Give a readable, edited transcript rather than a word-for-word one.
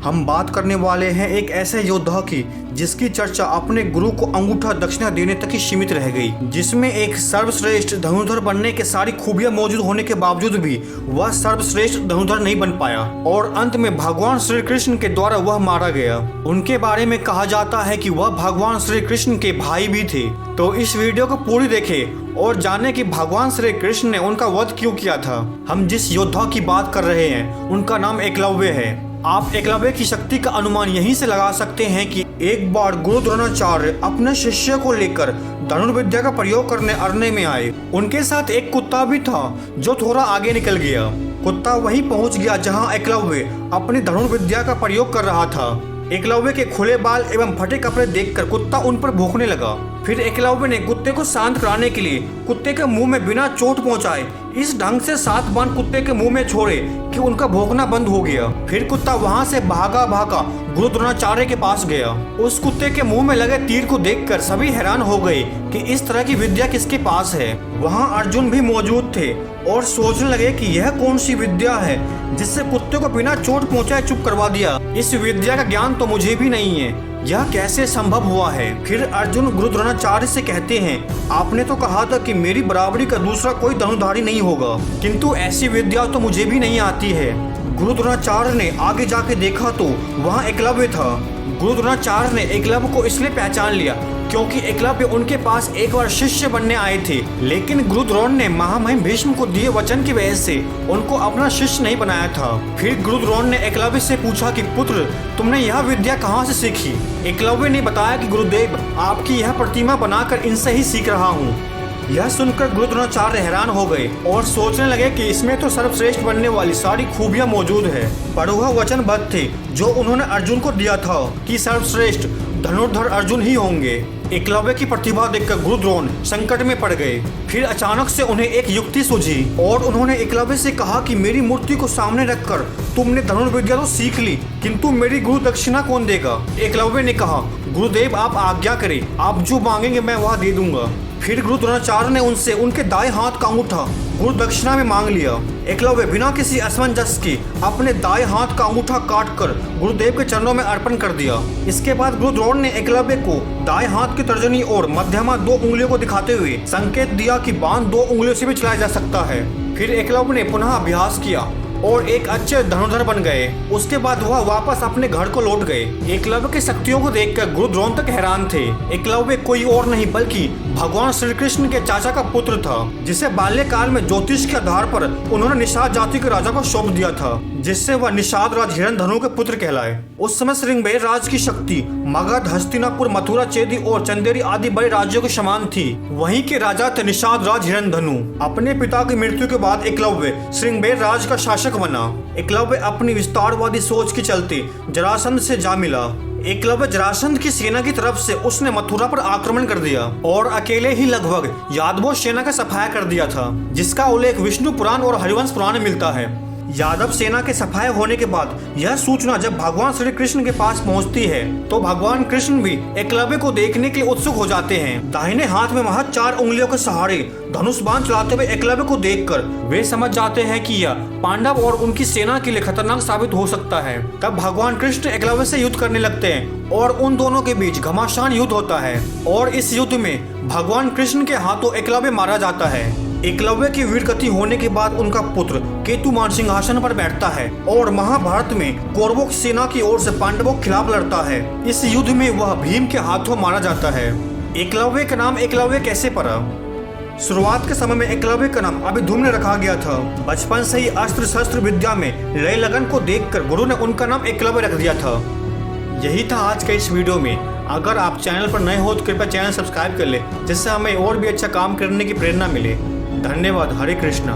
हम बात करने वाले हैं एक ऐसे योद्धा की जिसकी चर्चा अपने गुरु को अंगूठा दक्षिणा देने तक ही सीमित रह गई, जिसमें एक सर्वश्रेष्ठ धनुर्धर बनने के सारी खूबियां मौजूद होने के बावजूद भी वह सर्वश्रेष्ठ धनुर्धर नहीं बन पाया और अंत में भगवान श्री कृष्ण के द्वारा वह मारा गया। उनके बारे में कहा जाता है कि वह भगवान श्री कृष्ण के भाई भी थे। तो इस वीडियो को पूरी देखें और जाने कि भगवान श्री कृष्ण ने उनका वध क्यों किया था। हम जिस योद्धा की बात कर रहे हैं उनका नाम एकलव्य है। आप एकलव्य की शक्ति का अनुमान यहीं से लगा सकते हैं कि एक बार गुरु द्रोणाचार्य अपने शिष्य को लेकर धनुर्विद्या का प्रयोग करने अरण्य में आए। उनके साथ एक कुत्ता भी था जो थोड़ा आगे निकल गया। कुत्ता वहीं पहुंच गया जहां एकलव्य अपनी धनुर्विद्या का प्रयोग कर रहा था। एकलव्य के खुले बाल एवं फटे कपड़े देखकर कुत्ता उन पर भौंकने लगा। फिर एकलव्य ने कुत्ते को शांत कराने के लिए कुत्ते के मुंह में बिना चोट पहुंचाए इस ढंग से 7 बाण कुत्ते के मुंह में छोड़े कि उनका भौंकना बंद हो गया। फिर कुत्ता वहां से भागा गुरु द्रोणाचार्य के पास गया। उस कुत्ते के मुंह में लगे तीर को देखकर सभी हैरान हो गए कि इस तरह की विद्या किसके पास है। वहां अर्जुन भी मौजूद थे और सोचने लगे कि यह कौन सी विद्या है जिससे कुत्ते को बिना चोट पहुंचाए चुप करवा दिया। इस विद्या का ज्ञान तो मुझे भी नहीं है, यह कैसे संभव हुआ है। फिर अर्जुन गुरु द्रोणाचार्य से कहते हैं, आपने तो कहा था कि मेरी बराबरी का दूसरा कोई धनुर्धारी नहीं होगा, किंतु ऐसी विद्या तो मुझे भी नहीं आती है। गुरु द्रोणाचार्य ने आगे जाके देखा तो वहाँ एकलव्य था। गुरु द्रोणाचार्य ने एकलव्य को इसलिए पहचान लिया क्योंकि एकलव्य उनके पास एक बार शिष्य बनने आए थे, लेकिन गुरु द्रोण ने महामहिम भीष्म को दिए वचन की वजह से उनको अपना शिष्य नहीं बनाया था। फिर गुरु द्रोण ने एकलव्य से पूछा कि पुत्र, तुमने यह विद्या कहाँ से सीखी। एकलव्य ने बताया कि गुरुदेव, आपकी यह प्रतिमा बनाकर इनसे ही सीख रहा हूँ। यह सुनकर गुरु द्रोणाचार्य हैरान हो गए और सोचने लगे कि इसमें तो सर्वश्रेष्ठ बनने वाली सारी खूबियां मौजूद है, पर वह वचनबद्ध थे जो उन्होंने अर्जुन को दिया था कि सर्वश्रेष्ठ धनुर्धर अर्जुन ही होंगे। एकलव्य की प्रतिभा देखकर गुरु द्रोण संकट में पड़ गए। फिर अचानक से उन्हें एक युक्ति सूझी और उन्होंने एकलव्य से कहा कि मेरी मूर्ति को सामने रखकर तुमने धनुर्विद्या तो सीख ली, किंतु मेरी गुरु दक्षिणा कौन देगा। एकलव्य ने कहा, गुरुदेव आप आज्ञा करें, आप जो मांगेंगे मैं वह दे दूंगा। फिर गुरु द्रोणाचार्य ने उनसे उनके दाएं हाथ का अंगूठा गुरु दक्षिणा में मांग लिया। एकलव्य बिना किसी असमंजस के अपने दाएं हाथ का अंगूठा काटकर गुरुदेव के चरणों में अर्पण कर दिया। इसके बाद गुरु द्रोण ने एकलव्य को दाएं हाथ की तर्जनी और मध्यमा 2 उंगलियों को दिखाते हुए संकेत दिया कि बाण 2 उंगलियों से भी चलाया जा सकता है। फिर एकलव्य ने पुनः अभ्यास किया और एक अच्छे धनुर्धर बन गए। उसके बाद वह वापस अपने घर को लौट गए। एकलव्य की शक्तियों को देखकर गुरु द्रोण तक हैरान थे। एकलव्य कोई और नहीं बल्कि भगवान श्री कृष्ण के चाचा का पुत्र था, जिसे बाल्यकाल में ज्योतिष के आधार पर उन्होंने निषाद जाति के राजा को सौंप दिया था, जिससे वह निषाद राज हिरण्यधनु के पुत्र कहलाए। उस समय श्रृंगबेर राज की शक्ति मगध, हस्तिनापुर, मथुरा, चेदी और चंदेरी आदि बड़े राज्यों के समान थी। वहीं के राजा थे निषाद राज हिरण्यधनु। अपने पिता की मृत्यु के बाद एकलव्य श्रृंगबेर राज का शासक बना। एकलव्य अपनी विस्तारवादी सोच के चलते जरासंध से जा मिला। एकलव्य जरासंध की सेना की तरफ से उसने मथुरा पर आक्रमण कर दिया और अकेले ही लगभग यादवों सेना का सफाया कर दिया था, जिसका उल्लेख विष्णु पुराण और हरिवंश पुराण में मिलता है। यादव सेना के सफाए होने के बाद यह सूचना जब भगवान श्री कृष्ण के पास पहुंचती है तो भगवान कृष्ण भी एकलव्य को देखने के लिए उत्सुक हो जाते हैं। दाहिने हाथ में महज 4 उंगलियों के सहारे धनुष बाण चलाते हुए एकलव्य को देखकर वे समझ जाते हैं कि यह पांडव और उनकी सेना के लिए खतरनाक साबित हो सकता है। तब भगवान कृष्ण एकलव्य से युद्ध करने लगते हैं और उन दोनों के बीच घमासान युद्ध होता है और इस युद्ध में भगवान कृष्ण के हाथों एकलव्य मारा जाता है। एकलव्य की वीरगति होने के बाद उनका पुत्र केतुमान सिंहासन पर बैठता है और महाभारत में कौरवों की सेना की ओर से पांडवों के खिलाफ लड़ता है। इस युद्ध में वह भीम के हाथों मारा जाता है। एकलव्य का नाम एकलव्य कैसे पड़ा? शुरुआत के समय में एकलव्य का नाम अभिधूम्न रखा गया था। बचपन से ही अस्त्र शस्त्र विद्या में लय लगन को देखकर गुरु ने उनका नाम एकलव्य रख दिया था। यही था आज के इस वीडियो में। अगर आप चैनल पर नए हो तो कृपया चैनल सब्सक्राइब कर ले, जिससे हमें और भी अच्छा काम करने की प्रेरणा मिले। धन्यवाद। हरे कृष्णा।